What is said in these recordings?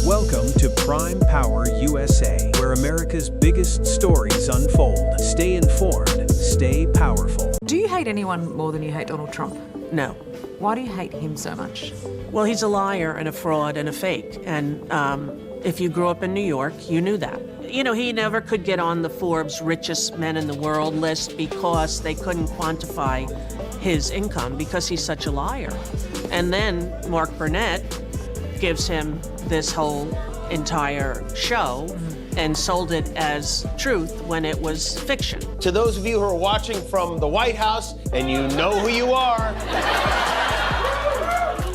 Welcome to Prime Power USA, where America's biggest stories unfold. Stay informed, stay powerful. Do you hate anyone more than you hate Donald Trump? No. Why do you hate him so much? Well, he's a liar and a fraud and a fake. And if you grew up in New York, you knew that. You know, he never could get on the Forbes richest men in the world list because they couldn't quantify his income because he's such a liar. And then Mark Burnett gives him this whole entire show and sold it as truth when it was fiction. To those of you who are watching from the White House, and you know who you are,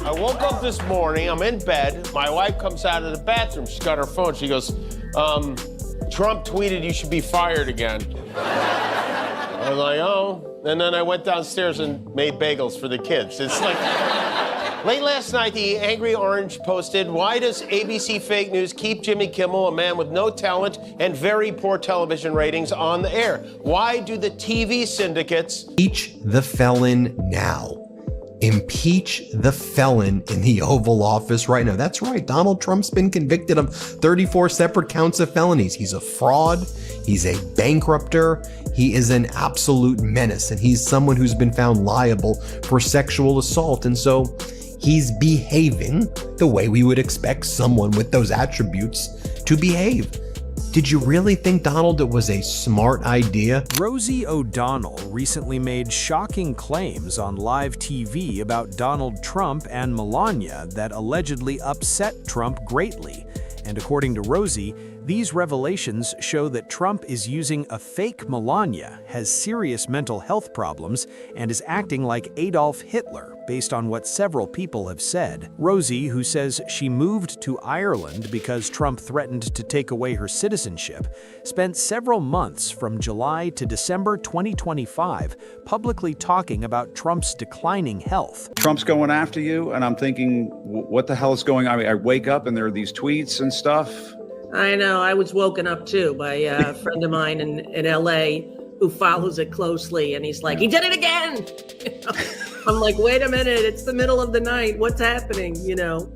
I woke up this morning, I'm in bed, my wife comes out of the bathroom, she's got her phone, she goes, Trump tweeted you should be fired again. I was like, oh, and then I went downstairs and made bagels for the kids. It's like, late last night, the Angry Orange posted, why does ABC Fake News keep Jimmy Kimmel, a man with no talent and very poor television ratings, on the air? Why do the TV syndicates... Impeach the felon now. Impeach the felon in the Oval Office right now. That's right. Donald Trump's been convicted of 34 separate counts of felonies. He's a fraud. He's a bankrupter. He is an absolute menace. And he's someone who's been found liable for sexual assault. And so he's behaving the way we would expect someone with those attributes to behave. Did you really think, Donald, it was a smart idea? Rosie O'Donnell recently made shocking claims on live TV about Donald Trump and Melania that allegedly upset Trump greatly. And according to Rosie, these revelations show that Trump is using a fake Melania, has serious mental health problems, and is acting like Adolf Hitler, based on what several people have said. Rosie, who says she moved to Ireland because Trump threatened to take away her citizenship, spent several months from July to December 2025 publicly talking about Trump's declining health. Trump's going after you, and I'm thinking, what the hell is going on? I wake up and there are these tweets and stuff. I know, I was woken up too by a friend of mine in LA who follows it closely, and he's like, he did it again! You know? I'm like, wait a minute, it's the middle of the night, what's happening, you know?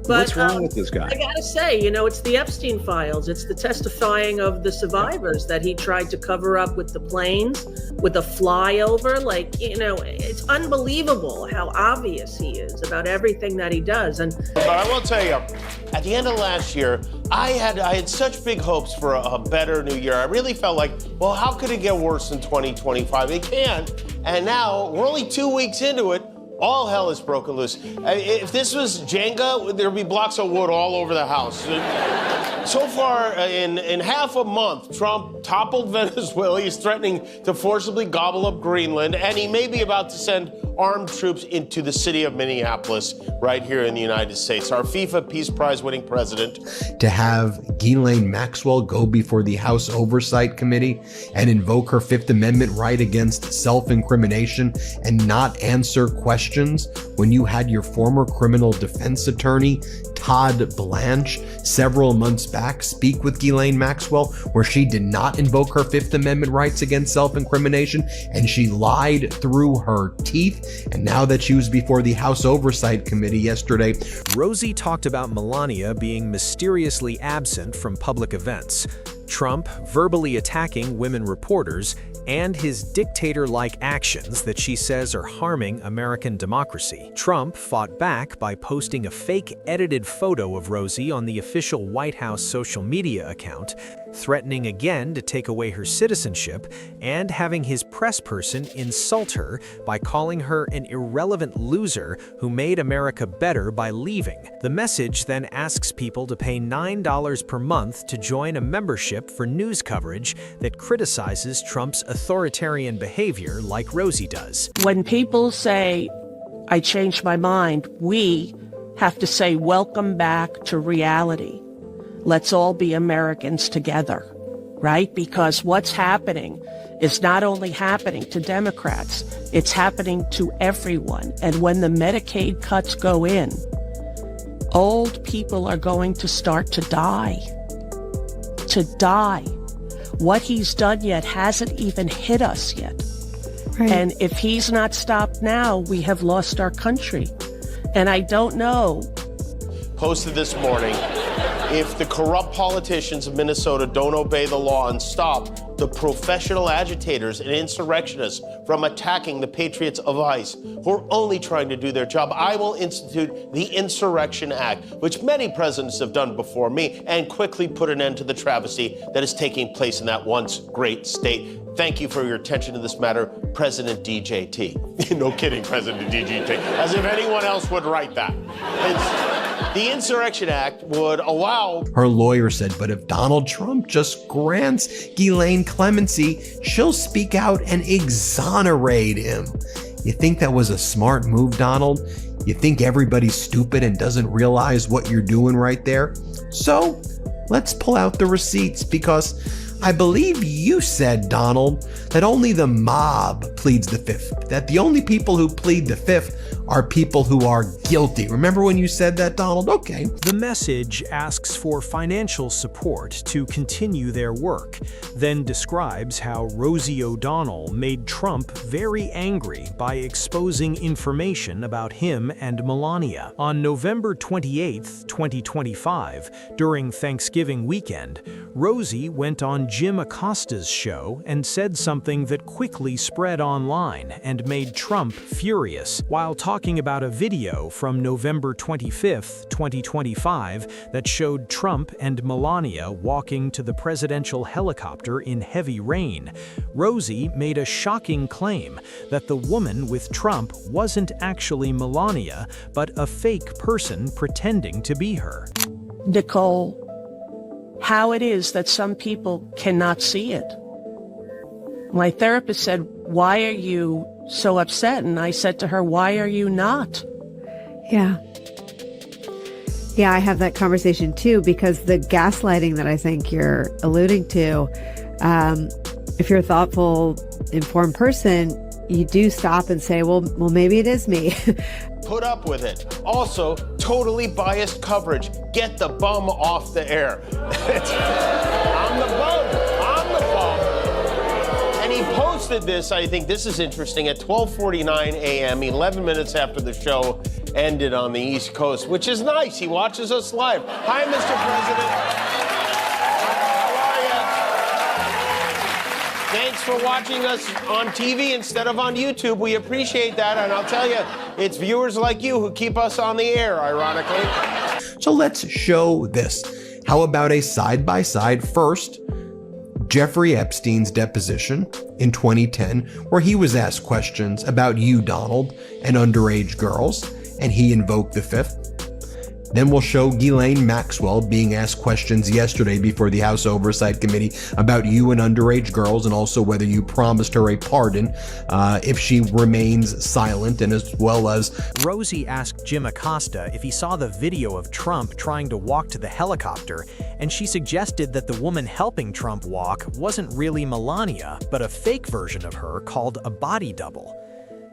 But, what's wrong with this guy? I gotta say, you know, it's the Epstein files. It's the testifying of the survivors that he tried to cover up with the planes, with a flyover. Like, you know, it's unbelievable how obvious he is about everything that he does. But I will tell you, at the end of last year, I had such big hopes for a better new year. I really felt like, well, how could it get worse in 2025? It can't. And now we're only 2 weeks into it. All hell is broken loose. If this was Jenga, there'd be blocks of wood all over the house. So far, in half a month, Trump toppled Venezuela. He's threatening to forcibly gobble up Greenland, and he may be about to send armed troops into the city of Minneapolis, right here in the United States. Our FIFA Peace Prize winning president. To have Ghislaine Maxwell go before the House Oversight Committee and invoke her Fifth Amendment right against self-incrimination and not answer questions when you had your former criminal defense attorney, Todd Blanche, several months back speak with Ghislaine Maxwell, where she did not invoke her Fifth Amendment rights against self-incrimination, and she lied through her teeth. And now that she was before the House Oversight Committee yesterday, Rosie talked about Melania being mysteriously absent from public events, Trump verbally attacking women reporters, and his dictator-like actions that she says are harming American democracy. Trump fought back by posting a fake edited photo of Rosie on the official White House social media account, threatening again to take away her citizenship, and having his press person insult her by calling her an irrelevant loser who made America better by leaving. The message then asks people to pay $9 per month to join a membership for news coverage that criticizes Trump's authoritarian behavior like Rosie does. When people say, I changed my mind, we have to say, welcome back to reality. Let's all be Americans together, right? Because what's happening is not only happening to Democrats, it's happening to everyone. And when the Medicaid cuts go in, old people are going to start to die. To die. What he's done yet hasn't even hit us yet. Right. And if he's not stopped now, we have lost our country. And I don't know posted this morning, if the corrupt politicians of Minnesota don't obey the law and stop the professional agitators and insurrectionists from attacking the patriots of ICE who are only trying to do their job, I will institute the Insurrection Act, which many presidents have done before me, and quickly put an end to the travesty that is taking place in that once great state. Thank you for your attention to this matter, President DJT. No kidding, President DJT. As if anyone else would write that. The Insurrection Act would allow... Her lawyer said, but if Donald Trump just grants Ghislaine clemency, she'll speak out and exonerate him. You think that was a smart move, Donald? You think everybody's stupid and doesn't realize what you're doing right there? So let's pull out the receipts, because I believe you said, Donald, that only the mob pleads the fifth, that the only people who plead the fifth are people who are guilty. Remember when you said that, Donald? Okay. The message asks for financial support to continue their work, then describes how Rosie O'Donnell made Trump very angry by exposing information about him and Melania. On November 28, 2025, during Thanksgiving weekend, Rosie went on Jim Acosta's show and said something that quickly spread online and made Trump furious. While talking about a video from November 25, 2025 that showed Trump and Melania walking to the presidential helicopter in heavy rain, Rosie made a shocking claim that the woman with Trump wasn't actually Melania, but a fake person pretending to be her. Nicole, how it is that some people cannot see it. My therapist said, "Why are you so upset?" And I said to her, "Why are you not?" Yeah. Yeah, I have that conversation too, because the gaslighting that I think you're alluding to, if you're a thoughtful, informed person, you do stop and say, well, maybe it is me. Put up with it. Also, totally biased coverage. Get the bum off the air. I'm the bum. I'm the bum. And he posted this, I think this is interesting, at 12:49 a.m., 11 minutes after the show ended on the East Coast, which is nice. He watches us live. Hi, Mr. President. How are you? Thanks for watching us on TV instead of on YouTube. We appreciate that, and I'll tell you, it's viewers like you who keep us on the air, ironically. So let's show this. How about a side-by-side first? Jeffrey Epstein's deposition in 2010, where he was asked questions about you, Donald, and underage girls, and he invoked the fifth. Then we'll show Ghislaine Maxwell being asked questions yesterday before the House Oversight Committee about you and underage girls, and also whether you promised her a pardon if she remains silent, and as well as Rosie asked Jim Acosta if he saw the video of Trump trying to walk to the helicopter, and she suggested that the woman helping Trump walk wasn't really Melania, but a fake version of her called a body double.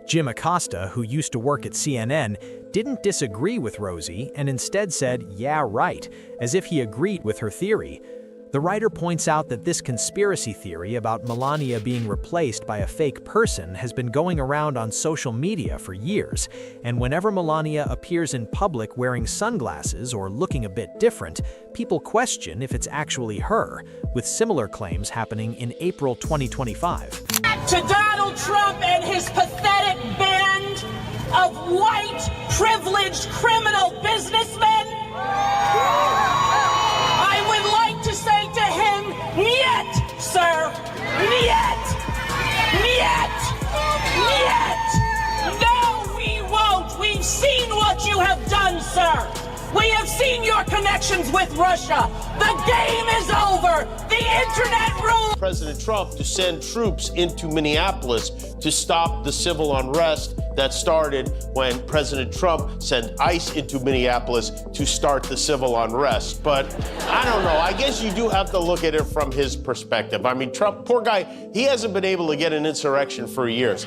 Jim Acosta, who used to work at CNN, didn't disagree with Rosie and instead said, "Yeah, right," as if he agreed with her theory. The writer points out that this conspiracy theory about Melania being replaced by a fake person has been going around on social media for years, and whenever Melania appears in public wearing sunglasses or looking a bit different, people question if it's actually her, with similar claims happening in April 2025. To Donald Trump and his pathetic band of white, privileged, criminal businessmen, I would like to say to him, "Niet, sir, niet, niet, niet. No, we won't. We've seen what you have done, sir. We have seen your connections with Russia. The game is over. The internet rules." President Trump to send troops into Minneapolis to stop the civil unrest that started when President Trump sent ICE into Minneapolis to start the civil unrest. But I don't know. I guess you do have to look at it from his perspective. I mean, Trump, poor guy, he hasn't been able to get an insurrection for years.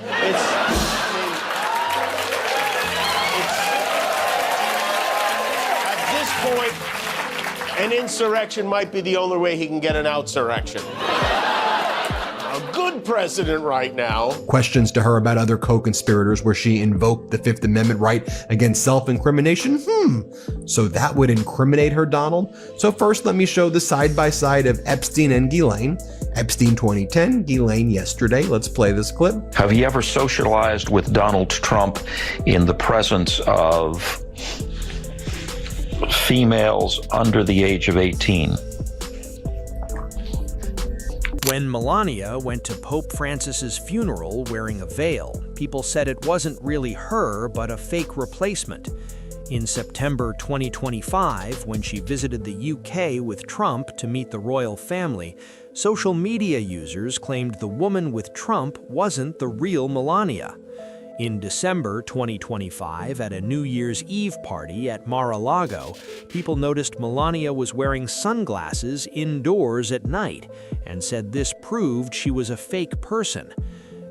Point, an insurrection might be the only way he can get an outsurrection. good president right now. Questions to her about other co-conspirators where she invoked the Fifth Amendment right against self-incrimination. So that would incriminate her, Donald? So first, let me show the side-by-side of Epstein and Ghislaine. Epstein 2010, Ghislaine yesterday. Let's play this clip. Have you ever socialized with Donald Trump in the presence of females under the age of 18? When Melania went to Pope Francis's funeral wearing a veil, people said it wasn't really her, but a fake replacement. In September 2025, when she visited the UK with Trump to meet the royal family, social media users claimed the woman with Trump wasn't the real Melania. In December 2025, at a New Year's Eve party at Mar-a-Lago, people noticed Melania was wearing sunglasses indoors at night and said this proved she was a fake person.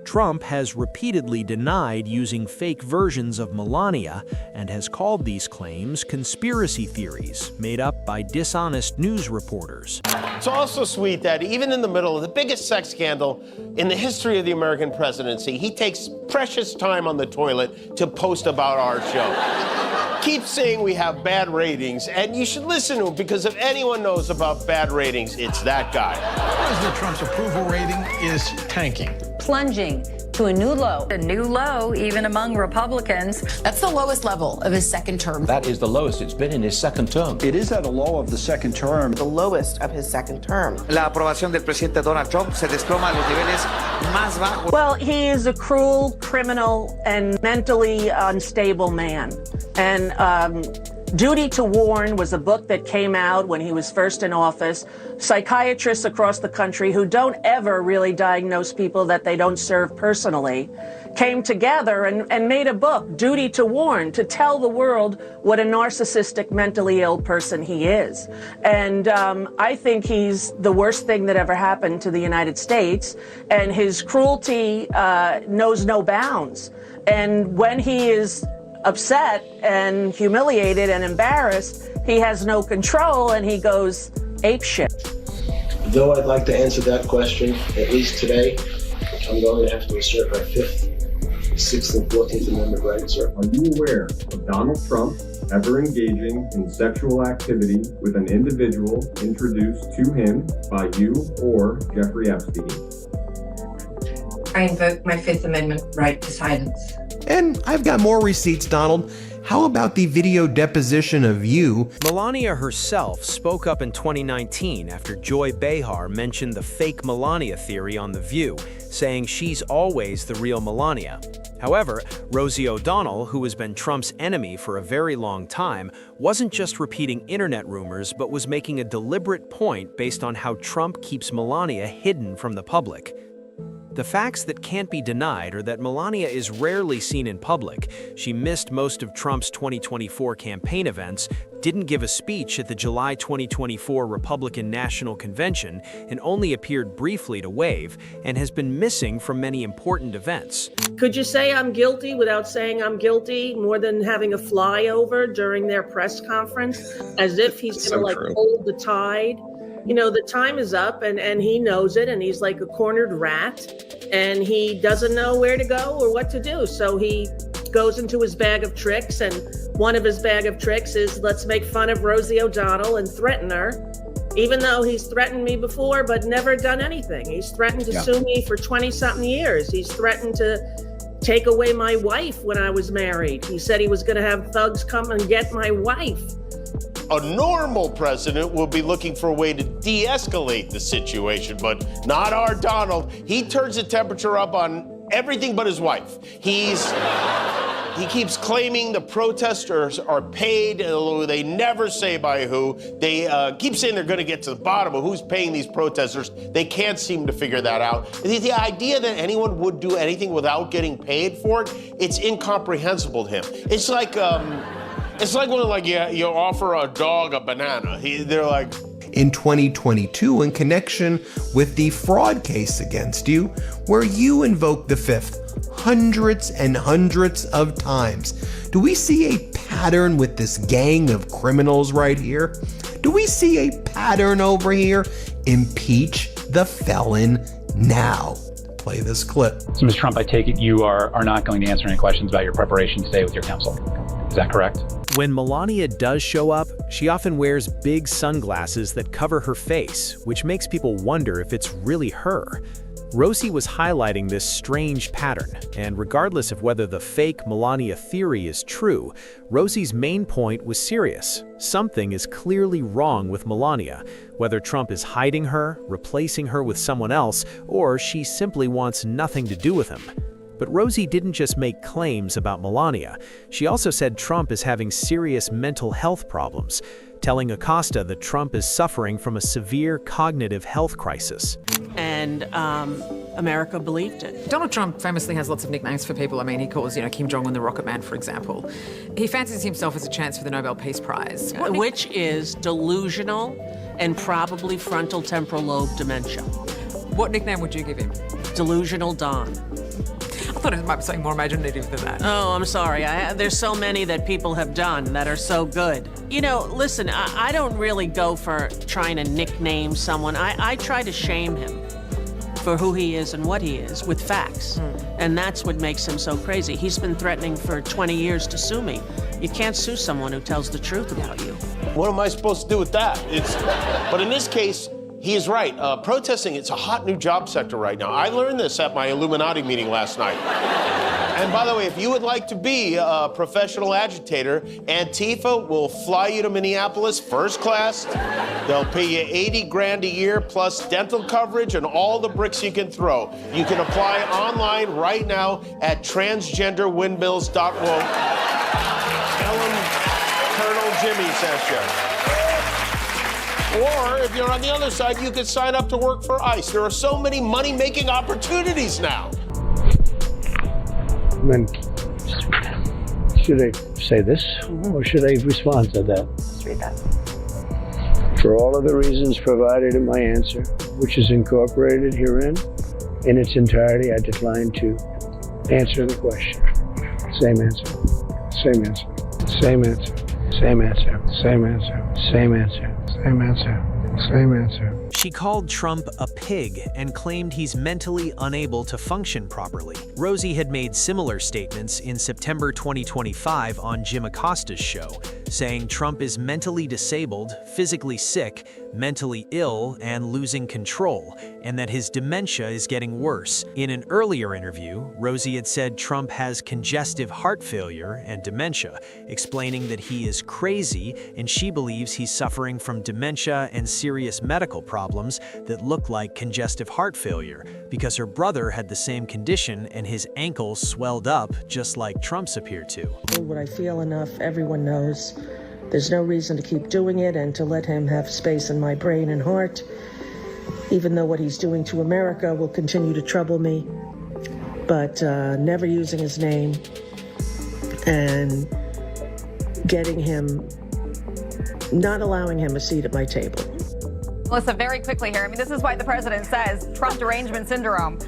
Trump has repeatedly denied using fake versions of Melania and has called these claims conspiracy theories made up by dishonest news reporters. It's also sweet that even in the middle of the biggest sex scandal in the history of the American presidency, he takes precious time on the toilet to post about our show. Keep saying we have bad ratings, and you should listen to him, because if anyone knows about bad ratings, it's that guy. President Trump's approval rating is tanking. Plunging to a new low. A new low, even among Republicans. That's the lowest level of his second term. That is the lowest it's been in his second term. It is at a low of the second term. The lowest of his second term. La aprobación del presidente Donald Trump se desploma a los niveles más bajos. Well, he is a cruel, criminal, and mentally unstable man. And Duty to Warn was a book that came out when he was first in office. Psychiatrists across the country who don't ever really diagnose people that they don't serve personally came together and made a book, Duty to Warn, to tell the world what a narcissistic, mentally ill person he is. And I think he's the worst thing that ever happened to the United States, and his cruelty knows no bounds. And when he is upset and humiliated and embarrassed, he has no control and he goes apeshit. Though I'd like to answer that question, at least today, I'm going to have to assert my 5th, 6th, and 14th Amendment rights, sir. Are you aware of Donald Trump ever engaging in sexual activity with an individual introduced to him by you or Jeffrey Epstein? I invoke my 5th Amendment right to silence. And I've got more receipts, Donald. How about the video deposition of you? Melania herself spoke up in 2019 after Joy Behar mentioned the fake Melania theory on The View, saying she's always the real Melania. However, Rosie O'Donnell, who has been Trump's enemy for a very long time, wasn't just repeating internet rumors, but was making a deliberate point based on how Trump keeps Melania hidden from the public. The facts that can't be denied are that Melania is rarely seen in public. She missed most of Trump's 2024 campaign events, didn't give a speech at the July 2024 Republican National Convention, and only appeared briefly to wave, and has been missing from many important events. Could you say I'm guilty without saying I'm guilty, more than having a flyover during their press conference, as if he's going to hold the tide? You know, the time is up, and he knows it, and he's like a cornered rat, and he doesn't know where to go or what to do. So he goes into his bag of tricks, and one of his bag of tricks is, let's make fun of Rosie O'Donnell and threaten her, even though he's threatened me before but never done anything. He's threatened to sue me for 20-something years. He's threatened to take away my wife when I was married. He said he was going to have thugs come and get my wife. A normal president would be looking for a way to de-escalate the situation, but not our Donald. He turns the temperature up on everything but his wife. He keeps claiming the protesters are paid, although they never say by who. They keep saying they're going to get to the bottom of who's paying these protesters. They can't seem to figure that out. The idea that anyone would do anything without getting paid for it, it's incomprehensible to him. It's like when you offer a dog a banana. They're like... In 2022, in connection with the fraud case against you, where you invoked the Fifth hundreds and hundreds of times, do we see a pattern with this gang of criminals right here? Do we see a pattern over here? Impeach the felon now. play this clip. So, Ms. Trump, I take it you are not going to answer any questions about your preparation today with your counsel. Is that correct? When Melania does show up, she often wears big sunglasses that cover her face, which makes people wonder if it's really her. Rosie was highlighting this strange pattern, and regardless of whether the fake Melania theory is true, Rosie's main point was serious. Something is clearly wrong with Melania, whether Trump is hiding her, replacing her with someone else, or she simply wants nothing to do with him. But Rosie didn't just make claims about Melania. She also said Trump is having serious mental health problems, telling Acosta that Trump is suffering from a severe cognitive health crisis. And America believed it. Donald Trump famously has lots of nicknames for people. I mean, he calls, Kim Jong-un the Rocket Man, for example. He fancies himself as a chance for the Nobel Peace Prize. Which is delusional and probably frontal temporal lobe dementia. What nickname would you give him? Delusional Don. I thought it might be something more imaginative than that. Oh, I'm sorry. There's so many that people have done that are so good. Listen, I don't really go for trying to nickname someone. I try to shame him for who he is and what he is with facts. And that's what makes him so crazy. He's been threatening for 20 years to sue me. You can't sue someone who tells the truth about you. What am I supposed to do with that? But in this case, he is right. Protesting, it's a hot new job sector right now. I learned this at my Illuminati meeting last night. And by the way, if you would like to be a professional agitator, Antifa will fly you to Minneapolis first class. They'll pay you 80 grand a year plus dental coverage and all the bricks you can throw. You can apply online right now at transgenderwindmills.org. Tell them Colonel Jimmy sent you. Or if you're on the other side, you could sign up to work for ICE. There are so many money-making opportunities now. Then, should I say this, or should I respond to that? Let's read that. For all of the reasons provided in my answer, which is incorporated herein, in its entirety, I decline to answer the question. Same answer. Same answer. Same answer. Same answer. Same answer. Same answer. Same answer. Same answer. She called Trump a pig and claimed he's mentally unable to function properly. Rosie had made similar statements in September 2025 on Jim Acosta's show, saying Trump is mentally disabled, physically sick, mentally ill, and losing control, and that his dementia is getting worse. In an earlier interview, Rosie had said Trump has congestive heart failure and dementia, explaining that he is crazy and she believes he's suffering from dementia and serious medical problems that look like congestive heart failure, because her brother had the same condition and his ankles swelled up just like Trump's appear to. What I feel enough, everyone knows. There's no reason to keep doing it and to let him have space in my brain and heart, even though what he's doing to America will continue to trouble me. But never using his name and getting him, not allowing him a seat at my table. Listen, very quickly here. I mean, this is why the president says Trump derangement syndrome.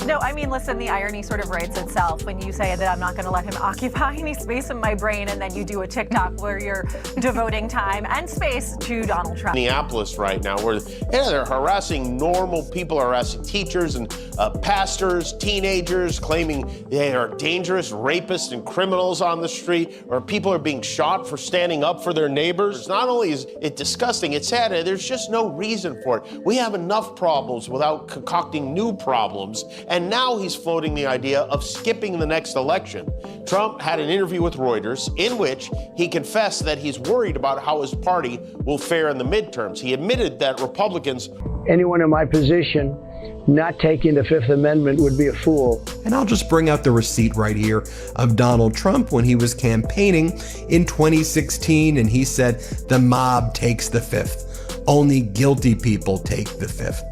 No, I mean, listen, the irony sort of writes itself when you say that I'm not going to let him occupy any space in my brain, and then you do a TikTok where you're devoting time and space to Donald Trump. Minneapolis right now, where they're harassing normal people, harassing teachers and pastors, teenagers, claiming they are dangerous rapists and criminals on the street, or people are being shot for standing up for their neighbors. Not only is it disgusting, it's sad, there's just no reason for it. We have enough problems without concocting new problems. And now he's floating the idea of skipping the next election. Trump had an interview with Reuters in which he confessed that he's worried about how his party will fare in the midterms. He admitted that Republicans... Anyone in my position not taking the Fifth Amendment would be a fool. And I'll just bring out the receipt right here of Donald Trump when he was campaigning in 2016, and he said, "The mob takes the fifth. Only guilty people take the fifth.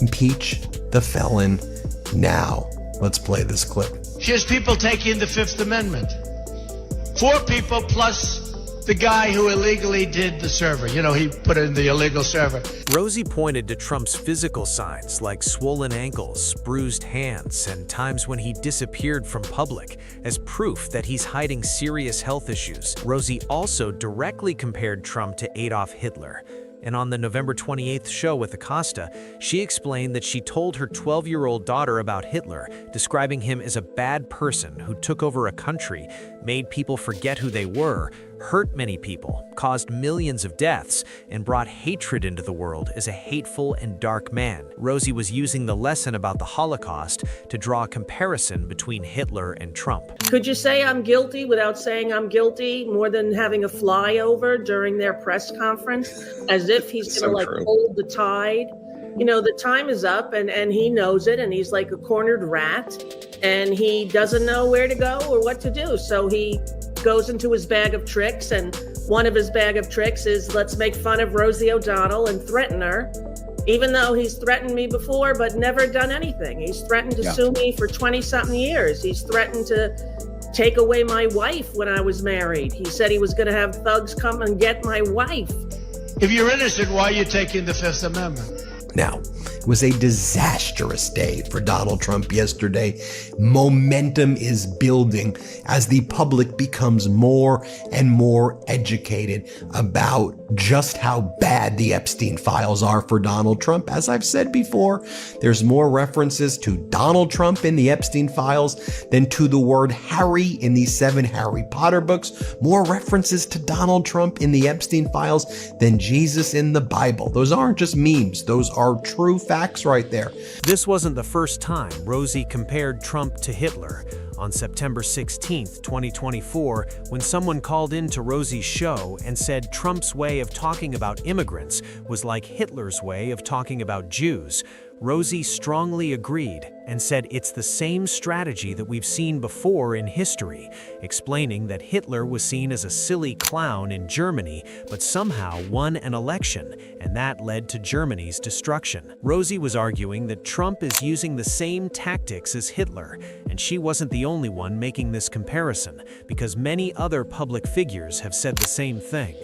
Impeach the felon now." Let's play this clip. Here's people taking the Fifth Amendment. 4 people plus the guy who illegally did the server. You know, he put in the illegal server. Rosie pointed to Trump's physical signs like swollen ankles, bruised hands, and times when he disappeared from public as proof that he's hiding serious health issues. Rosie also directly compared Trump to Adolf Hitler. And on the November 28th show with Acosta, she explained that she told her 12-year-old daughter about Hitler, describing him as a bad person who took over a country, made people forget who they were, hurt many people, caused millions of deaths, and brought hatred into the world as a hateful and dark man. Rosie was using the lesson about the Holocaust to draw a comparison between Hitler and Trump. Could you say I'm guilty without saying I'm guilty, more than having a flyover during their press conference, as if he's going to hold the tide? You know, the time is up and he knows it, and he's like a cornered rat, and he doesn't know where to go or what to do. So he goes into his bag of tricks, and one of his bag of tricks is let's make fun of Rosie O'Donnell and threaten her, even though he's threatened me before but never done anything. He's threatened to sue me for 20-something years. He's threatened to take away my wife when I was married. He said he was going to have thugs come and get my wife. If you're innocent, why are you taking the Fifth Amendment? Now, it was a disastrous day for Donald Trump yesterday. Momentum is building as the public becomes more and more educated about just how bad the Epstein files are for Donald Trump. As I've said before, there's more references to Donald Trump in the Epstein files than to the word Harry in the 7 Harry Potter books, more references to Donald Trump in the Epstein files than Jesus in the Bible. Those aren't just memes. Those are true facts right there. This wasn't the first time Rosie compared Trump to Hitler. On September 16, 2024, when someone called into Rosie's show and said Trump's way of talking about immigrants was like Hitler's way of talking about Jews, Rosie strongly agreed and said it's the same strategy that we've seen before in history, explaining that Hitler was seen as a silly clown in Germany, but somehow won an election, and that led to Germany's destruction. Rosie was arguing that Trump is using the same tactics as Hitler, and she wasn't the only one making this comparison, because many other public figures have said the same thing.